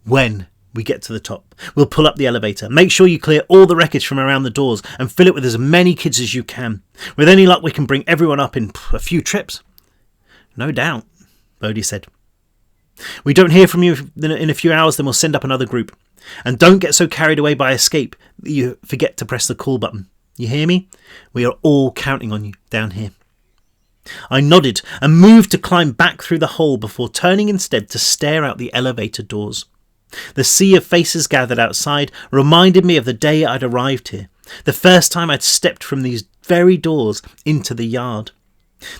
"When We get to the top. We'll pull up the elevator. Make sure you clear all the wreckage from around the doors and fill it with as many kids as you can. With any luck, we can bring everyone up in a few trips. No doubt, Bodhi said. We don't hear from you in a few hours, then we'll send up another group. And don't get so carried away by escape that you forget to press the call button. You hear me? We are all counting on you down here. I nodded and moved to climb back through the hole before turning instead to stare out the elevator doors. The sea of faces gathered outside reminded me of the day I'd arrived here, the first time I'd stepped from these very doors into the yard.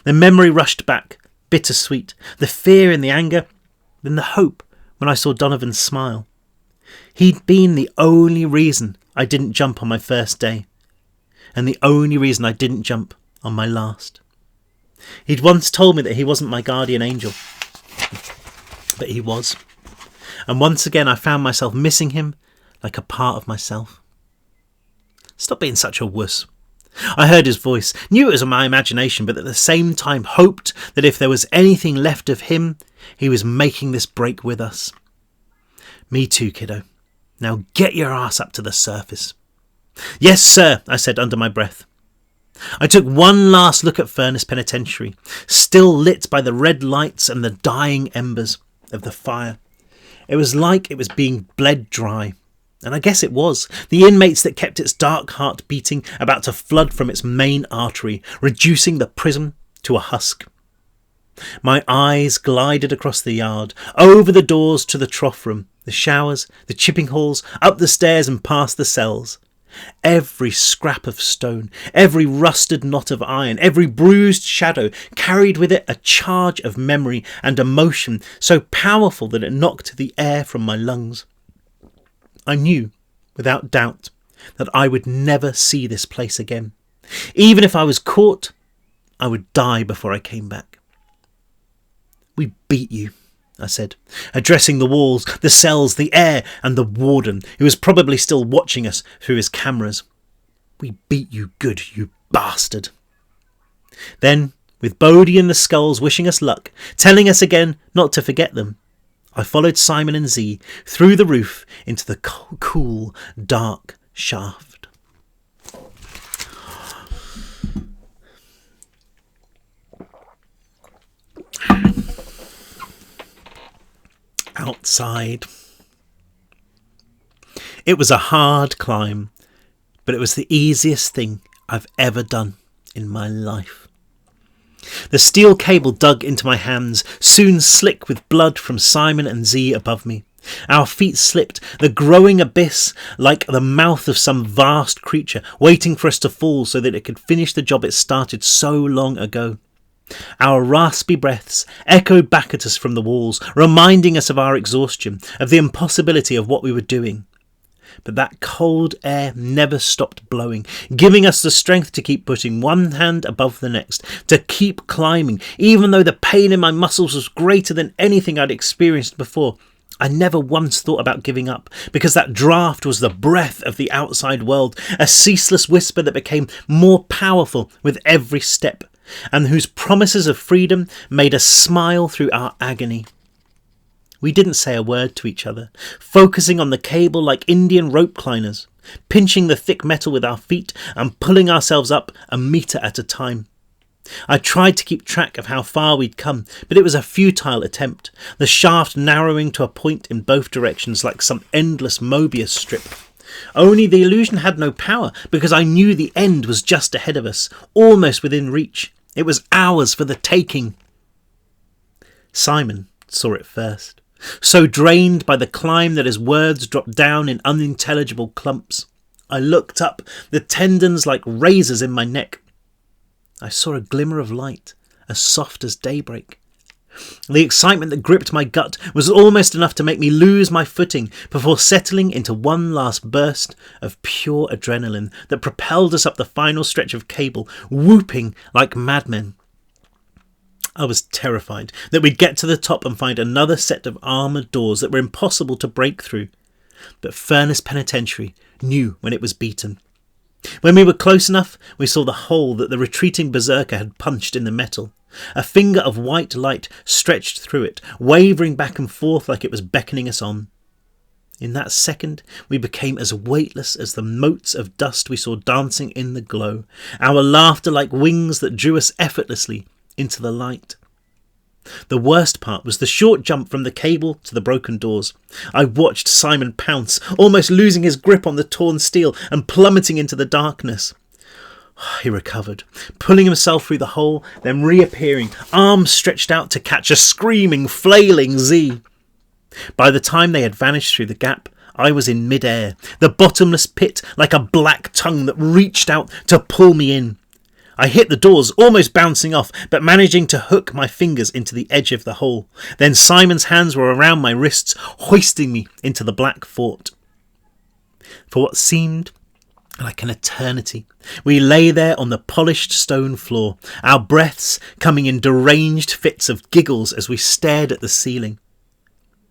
The memory rushed back, bittersweet, the fear and the anger, then the hope when I saw Donovan's smile. He'd been the only reason I didn't jump on my first day, and the only reason I didn't jump on my last. He'd once told me that he wasn't my guardian angel, but he was. And once again I found myself missing him like a part of myself. Stop being such a wuss. I heard his voice, knew it was my imagination, but at the same time hoped that if there was anything left of him, he was making this break with us. Me too, kiddo. Now get your ass up to the surface. Yes, sir, I said under my breath. I took one last look at Furnace Penitentiary, still lit by the red lights and the dying embers of the fire. It was like it was being bled dry. And I guess it was. The inmates that kept its dark heart beating, about to flood from its main artery, reducing the prison to a husk. My eyes glided across the yard, over the doors to the trough room, the showers, the chipping halls, up the stairs and past the cells. Every scrap of stone, every rusted knot of iron, every bruised shadow carried with it a charge of memory and emotion so powerful that it knocked the air from my lungs. I knew, without doubt, that I would never see this place again. Even if I was caught, I would die before I came back. We beat you, I said, addressing the walls, the cells, the air, and the warden, who was probably still watching us through his cameras. We beat you good, you bastard. Then, with Bodhi and the skulls wishing us luck, telling us again not to forget them, I followed Simon and Z through the roof into the cool, dark shaft. Outside. It was a hard climb, but it was the easiest thing I've ever done in my life. The steel cable dug into my hands, soon slick with blood from Simon and Z above me. Our feet slipped, the growing abyss like the mouth of some vast creature, waiting for us to fall so that it could finish the job it started so long ago. Our raspy breaths echoed back at us from the walls, reminding us of our exhaustion, of the impossibility of what we were doing. But that cold air never stopped blowing, giving us the strength to keep putting one hand above the next, to keep climbing, even though the pain in my muscles was greater than anything I'd experienced before. I never once thought about giving up, because that draft was the breath of the outside world, a ceaseless whisper that became more powerful with every step, and whose promises of freedom made us smile through our agony. We didn't say a word to each other, focusing on the cable like Indian rope climbers, pinching the thick metal with our feet and pulling ourselves up a metre at a time. I tried to keep track of how far we'd come, but it was a futile attempt, the shaft narrowing to a point in both directions like some endless Mobius strip. Only the illusion had no power, because I knew the end was just ahead of us, almost within reach. It was ours for the taking. Simon saw it first, so drained by the climb that his words dropped down in unintelligible clumps. I looked up, the tendons like razors in my neck. I saw a glimmer of light, as soft as daybreak. The excitement that gripped my gut was almost enough to make me lose my footing before settling into one last burst of pure adrenaline that propelled us up the final stretch of cable, whooping like madmen. I was terrified that we'd get to the top and find another set of armoured doors that were impossible to break through, but Furnace Penitentiary knew when it was beaten. When we were close enough, we saw the hole that the retreating berserker had punched in the metal. A finger of white light stretched through it, wavering back and forth like it was beckoning us on. In that second, we became as weightless as the motes of dust we saw dancing in the glow, our laughter like wings that drew us effortlessly into the light. The worst part was the short jump from the cable to the broken doors. I watched Simon pounce, almost losing his grip on the torn steel and plummeting into the darkness. He recovered, pulling himself through the hole, then reappearing, arms stretched out to catch a screaming, flailing Z. By the time they had vanished through the gap, I was in mid-air, the bottomless pit like a black tongue that reached out to pull me in. I hit the doors, almost bouncing off, but managing to hook my fingers into the edge of the hole. Then Simon's hands were around my wrists, hoisting me into the black fort. For what seemed like an eternity, we lay there on the polished stone floor, our breaths coming in deranged fits of giggles as we stared at the ceiling.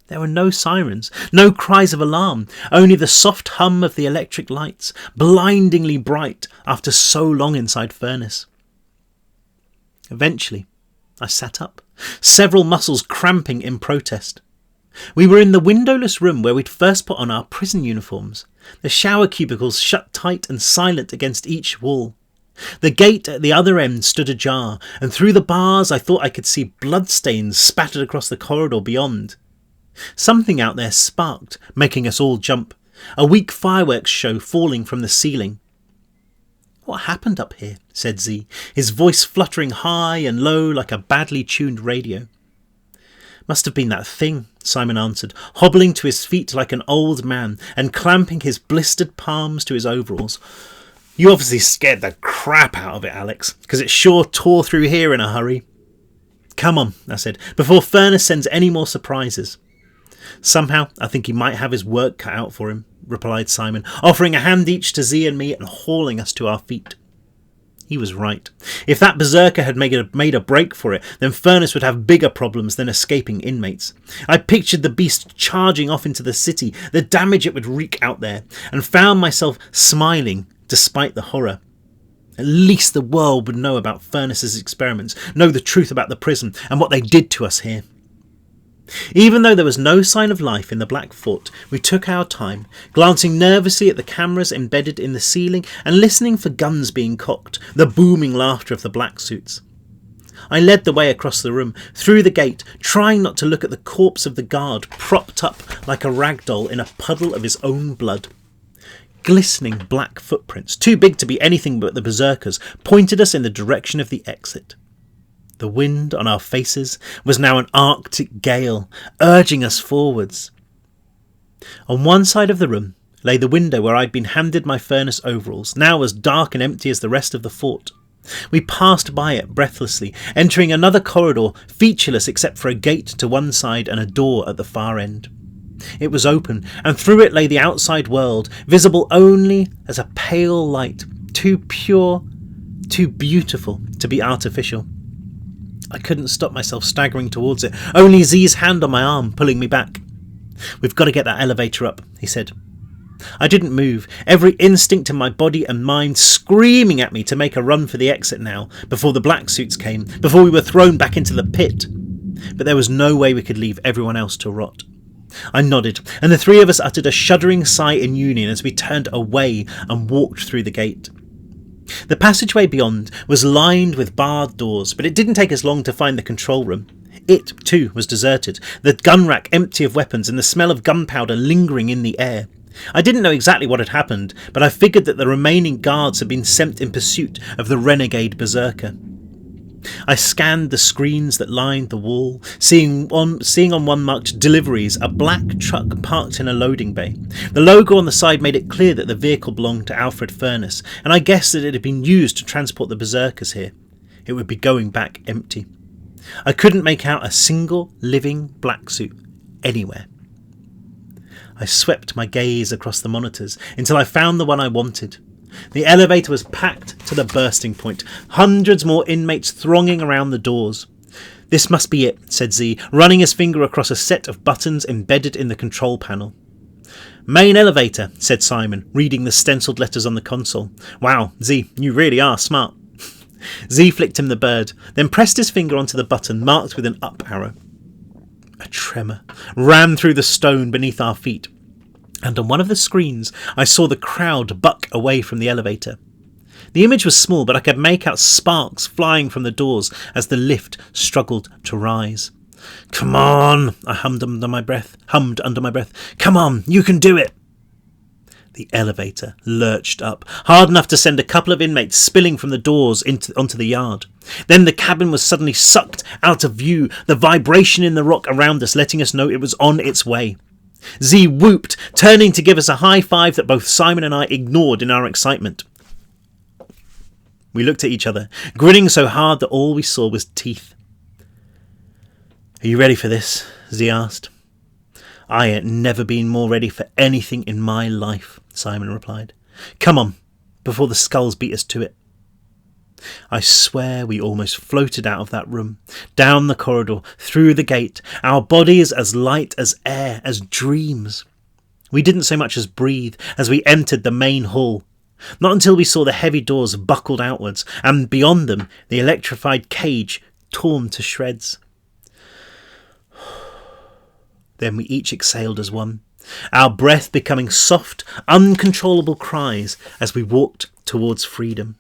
There were no sirens, no cries of alarm, only the soft hum of the electric lights, blindingly bright after so long inside furnace. Eventually, I sat up, several muscles cramping in protest. We were in the windowless room where we'd first put on our prison uniforms, the shower cubicles shut tight and silent against each wall. The gate at the other end stood ajar, and through the bars I thought I could see bloodstains spattered across the corridor beyond. Something out there sparked, making us all jump, a weak fireworks show falling from the ceiling. "What happened up here?" said Z, his voice fluttering high and low like a badly tuned radio. "Must have been that thing," Simon answered, hobbling to his feet like an old man and clamping his blistered palms to his overalls. "You obviously scared the crap out of it, Alex, because it sure tore through here in a hurry." "Come on," I said, "before Furnace sends any more surprises." "Somehow, I think he might have his work cut out for him," replied Simon, offering a hand each to Z and me and hauling us to our feet. He was right. If that Berserker had made a break for it, then Furnace would have bigger problems than escaping inmates. I pictured the beast charging off into the city, the damage it would wreak out there, and found myself smiling despite the horror. At least the world would know about Furnace's experiments, know the truth about the prison and what they did to us here. Even though there was no sign of life in the Black Fort, we took our time, glancing nervously at the cameras embedded in the ceiling and listening for guns being cocked, the booming laughter of the black suits. I led the way across the room, through the gate, trying not to look at the corpse of the guard propped up like a rag doll in a puddle of his own blood. Glistening black footprints, too big to be anything but the Berserkers, pointed us in the direction of the exit. The wind on our faces was now an arctic gale, urging us forwards. On one side of the room lay the window where I'd been handed my furnace overalls, now as dark and empty as the rest of the fort. We passed by it breathlessly, entering another corridor, featureless except for a gate to one side and a door at the far end. It was open, and through it lay the outside world, visible only as a pale light, too pure, too beautiful to be artificial. I couldn't stop myself staggering towards it, only Z's hand on my arm pulling me back. "We've got to get that elevator up," he said. I didn't move, every instinct in my body and mind screaming at me to make a run for the exit now, before the black suits came, before we were thrown back into the pit. But there was no way we could leave everyone else to rot. I nodded, and the three of us uttered a shuddering sigh in union as we turned away and walked through the gate. The passageway beyond was lined with barred doors, but it didn't take us long to find the control room. It, too, was deserted, the gun rack empty of weapons and the smell of gunpowder lingering in the air. I didn't know exactly what had happened, but I figured that the remaining guards had been sent in pursuit of the renegade Berserker. I scanned the screens that lined the wall, seeing on one marked deliveries a black truck parked in a loading bay. The logo on the side made it clear that the vehicle belonged to Alfred Furnace, and I guessed that it had been used to transport the Berserkers here. It would be going back empty. I couldn't make out a single living black suit anywhere. I swept my gaze across the monitors until I found the one I wanted. The elevator was packed to the bursting point, hundreds more inmates thronging around the doors. "This must be it," said Z, running his finger across a set of buttons embedded in the control panel. "Main elevator," said Simon, reading the stenciled letters on the console. "Wow, Z, you really are smart." Z flicked him the bird, then pressed his finger onto the button marked with an up arrow. A tremor ran through the stone beneath our feet. and on one of the screens I saw the crowd buck away from the elevator. The image was small, but I could make out sparks flying from the doors as the lift struggled to rise. "Come on," I hummed under my breath. "Come on, you can do it." The elevator lurched up, hard enough to send a couple of inmates spilling from the doors onto the yard. Then the cabin was suddenly sucked out of view, the vibration in the rock around us letting us know it was on its way. Z whooped, turning to give us a high five that both Simon and I ignored in our excitement. We looked at each other, grinning so hard that all we saw was teeth. "Are you ready for this?" Z asked. "I ain't never been more ready for anything in my life," Simon replied. "Come on, before the skulls beat us to it." I swear we almost floated out of that room, down the corridor, through the gate, our bodies as light as air, as dreams. We didn't so much as breathe as we entered the main hall. Not until we saw the heavy doors buckled outwards, and beyond them the electrified cage torn to shreds. Then we each exhaled as one, our breath becoming soft, uncontrollable cries as we walked towards freedom.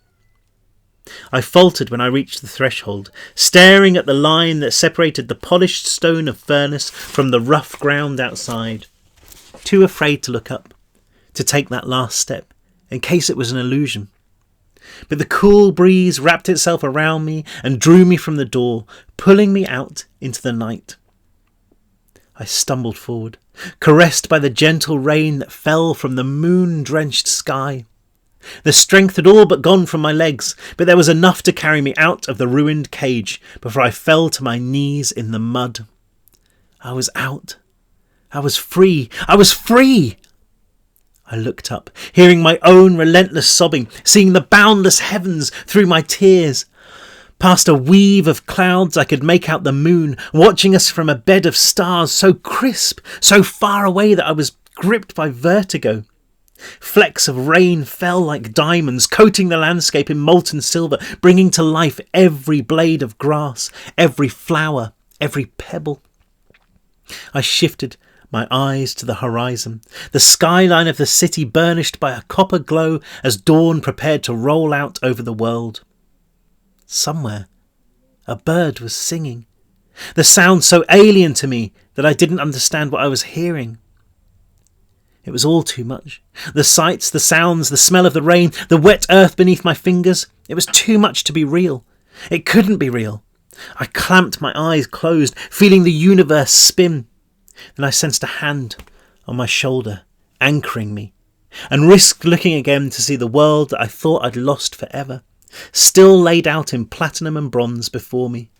I faltered when I reached the threshold, staring at the line that separated the polished stone of Furnace from the rough ground outside, too afraid to look up, to take that last step, in case it was an illusion. But the cool breeze wrapped itself around me and drew me from the door, pulling me out into the night. I stumbled forward, caressed by the gentle rain that fell from the moon-drenched sky. The strength had all but gone from my legs, but there was enough to carry me out of the ruined cage before I fell to my knees in the mud. I was out. I was free. I was free! I looked up, hearing my own relentless sobbing, seeing the boundless heavens through my tears. Past a weave of clouds I could make out the moon, watching us from a bed of stars so crisp, so far away that I was gripped by vertigo. Flecks of rain fell like diamonds, coating the landscape in molten silver, bringing to life every blade of grass, every flower, every pebble. I shifted my eyes to the horizon, the skyline of the city burnished by a copper glow as dawn prepared to roll out over the world. Somewhere, a bird was singing, the sound so alien to me that I didn't understand what I was hearing. It was all too much. The sights, the sounds, the smell of the rain, the wet earth beneath my fingers. It was too much to be real. It couldn't be real. I clamped my eyes closed, feeling the universe spin. Then I sensed a hand on my shoulder, anchoring me, and risked looking again to see the world that I thought I'd lost forever, still laid out in platinum and bronze before me.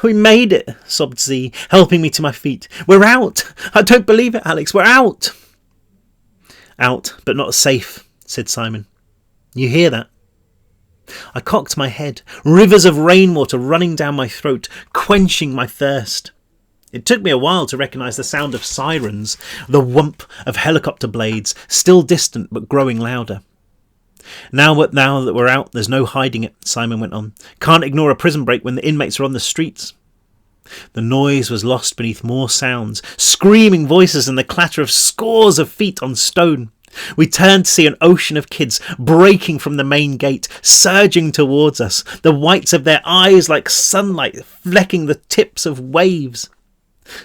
"We made it," sobbed Z, helping me to my feet. "We're out! I don't believe it, Alex, we're out!" "Out, but not safe," said Simon. "You hear that?" I cocked my head, rivers of rainwater running down my throat, quenching my thirst. It took me a while to recognise the sound of sirens, the whump of helicopter blades, still distant but growing louder. Now that we're out, there's no hiding it," Simon went on. "Can't ignore a prison break when the inmates are on the streets." The noise was lost beneath more sounds, screaming voices and the clatter of scores of feet on stone. We turned to see an ocean of kids breaking from the main gate, surging towards us, the whites of their eyes like sunlight flecking the tips of waves.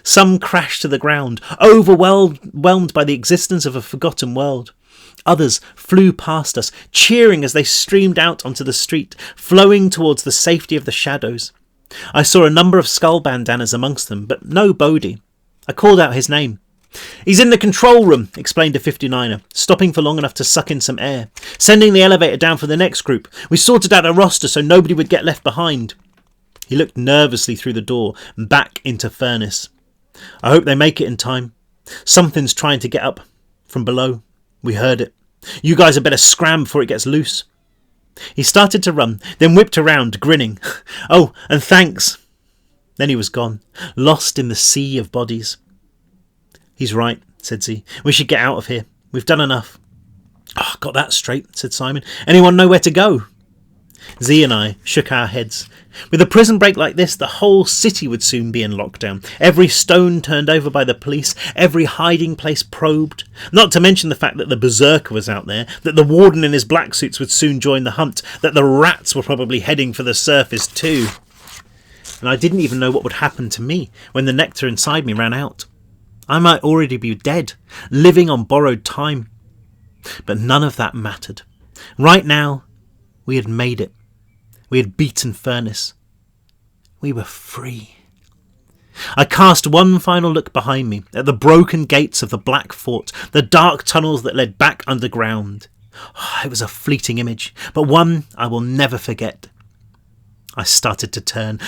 Some crashed to the ground, overwhelmed by the existence of a forgotten world. Others flew past us, cheering as they streamed out onto the street, flowing towards the safety of the shadows. I saw a number of skull bandanas amongst them, but no Bodhi. I called out his name. "He's in the control room," explained a 59er, stopping for long enough to suck in some air. "Sending the elevator down for the next group. We sorted out a roster so nobody would get left behind." He looked nervously through the door and back into Furnace. "I hope they make it in time. Something's trying to get up from below. We heard it. You guys had better scram before it gets loose." He started to run, then whipped around, grinning. "Oh, and thanks." Then he was gone, lost in the sea of bodies. "He's right," said Z. "We should get out of here. We've done enough." "Oh, got that straight," said Simon. "Anyone know where to go?" Z and I shook our heads. With a prison break like this, the whole city would soon be in lockdown. Every stone turned over by the police, every hiding place probed. Not to mention the fact that the Berserker was out there, that the warden in his black suits would soon join the hunt, that the rats were probably heading for the surface too. And I didn't even know what would happen to me when the nectar inside me ran out. I might already be dead, living on borrowed time. But none of that mattered. Right now, we had made it. We had beaten Furnace. We were free. I cast one final look behind me at the broken gates of the Black Fort, the dark tunnels that led back underground. It was a fleeting image, but one I will never forget. I started to turn,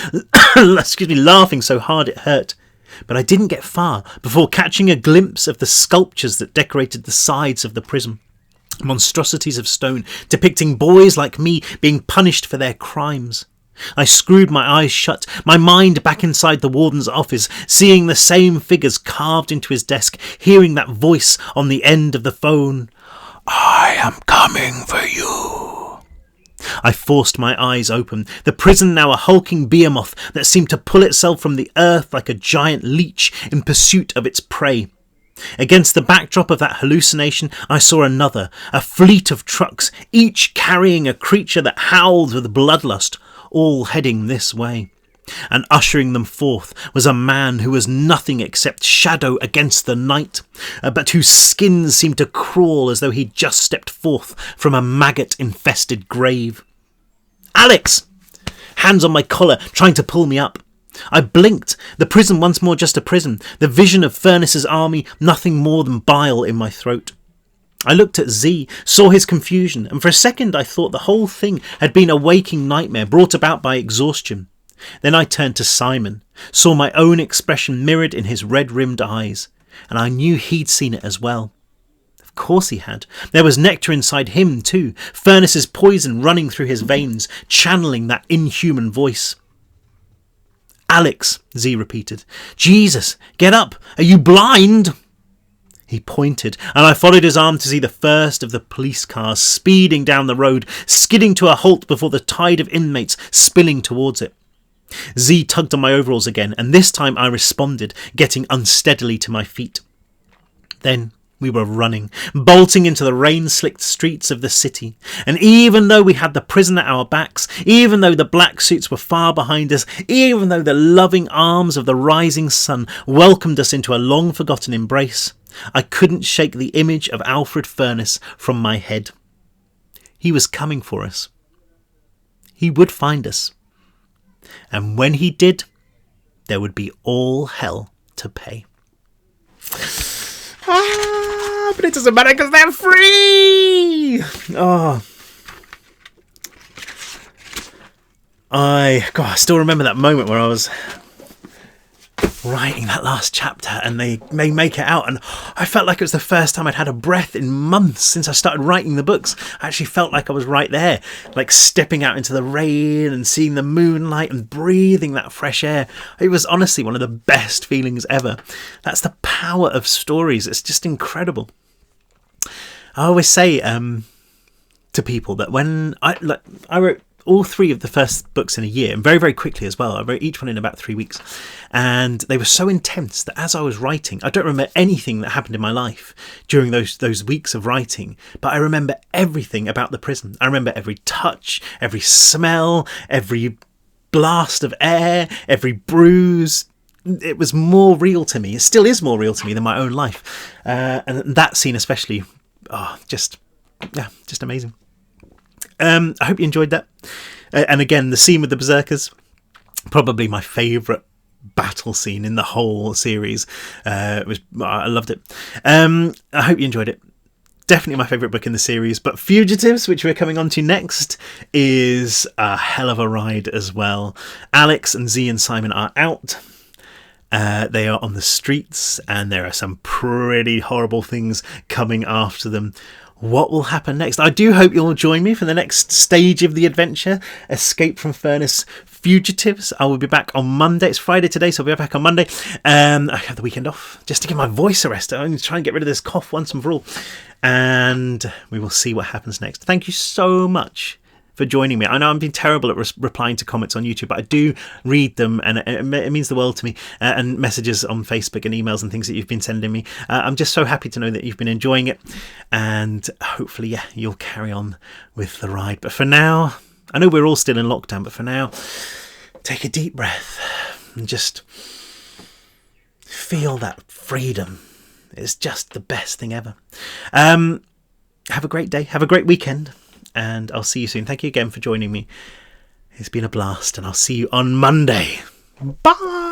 laughing so hard it hurt. But I didn't get far before catching a glimpse of the sculptures that decorated the sides of the prison. Monstrosities of stone depicting boys like me being punished for their crimes. I screwed my eyes shut, my mind back inside the warden's office, seeing the same figures carved into his desk, hearing that voice on the end of the phone. "I am coming for you." I forced my eyes open, the prison now a hulking behemoth that seemed to pull itself from the earth like a giant leech in pursuit of its prey. Against the backdrop of that hallucination, I saw another, a fleet of trucks, each carrying a creature that howled with bloodlust, all heading this way. And ushering them forth was a man who was nothing except shadow against the night, but whose skin seemed to crawl as though he'd just stepped forth from a maggot-infested grave. "Alex!" Hands on my collar, trying to pull me up. I blinked, the prison once more just a prison, the vision of Furnace's army nothing more than bile in my throat. I looked at Z, saw his confusion, and for a second I thought the whole thing had been a waking nightmare brought about by exhaustion. Then I turned to Simon, saw my own expression mirrored in his red-rimmed eyes, and I knew he'd seen it as well. Of course he had. There was nectar inside him too, Furnace's poison running through his veins, channeling that inhuman voice. "Alex," Z repeated. "Jesus, get up! Are you blind?" He pointed, and I followed his arm to see the first of the police cars speeding down the road, skidding to a halt before the tide of inmates spilling towards it. Z tugged on my overalls again, and this time I responded, getting unsteadily to my feet. Then we were running, bolting into the rain-slicked streets of the city. And even though we had the prison at our backs, even though the black suits were far behind us, even though the loving arms of the rising sun welcomed us into a long-forgotten embrace, I couldn't shake the image of Alfred Furnace from my head. He was coming for us. He would find us. And when he did, there would be all hell to pay. But it doesn't matter because they're free! I still remember that moment where I was writing that last chapter and they make it out, and I felt like it was the first time I'd had a breath in months since I started writing the books. I actually felt like I was right there, like stepping out into the rain and seeing the moonlight and breathing that fresh air. It was honestly one of the best feelings ever. That's the power of stories. It's just incredible. I always say to people that when I wrote all three of the first books in a year, and very, very quickly as well. I wrote each one in about 3 weeks. And they were so intense that as I was writing, I don't remember anything that happened in my life during those weeks of writing, but I remember everything about the prison. I remember every touch, every smell, every blast of air, every bruise. It was more real to me. It still is more real to me than my own life. And that scene especially, just amazing. I hope you enjoyed that. And again, the scene with the Berserkers, probably my favourite battle scene in the whole series. I loved it. I hope you enjoyed it. Definitely my favourite book in the series. But Fugitives, which we're coming on to next, is a hell of a ride as well. Alex and Z and Simon are out. They are on the streets, and there are some pretty horrible things coming after them. What will happen next? I do hope you'll join me for the next stage of the adventure, Escape from Furnace Fugitives. I will be back on Monday. It's Friday today, so I'll be back on Monday. I have the weekend off just to give my voice a rest. I'm going to try and get rid of this cough once and for all. And we will see what happens next. Thank you so much for joining me. I know I'm being terrible at replying to comments on YouTube, but I do read them, and it means the world to me, and messages on Facebook and emails and things that you've been sending me. I'm just so happy to know that you've been enjoying it, and hopefully, you'll carry on with the ride. But for now, I know we're all still in lockdown, but for now, take a deep breath and just feel that freedom. It's just the best thing ever. Have a great day. Have a great weekend. And I'll see you soon. Thank you again for joining me. It's been a blast, and I'll see you on Monday. Bye.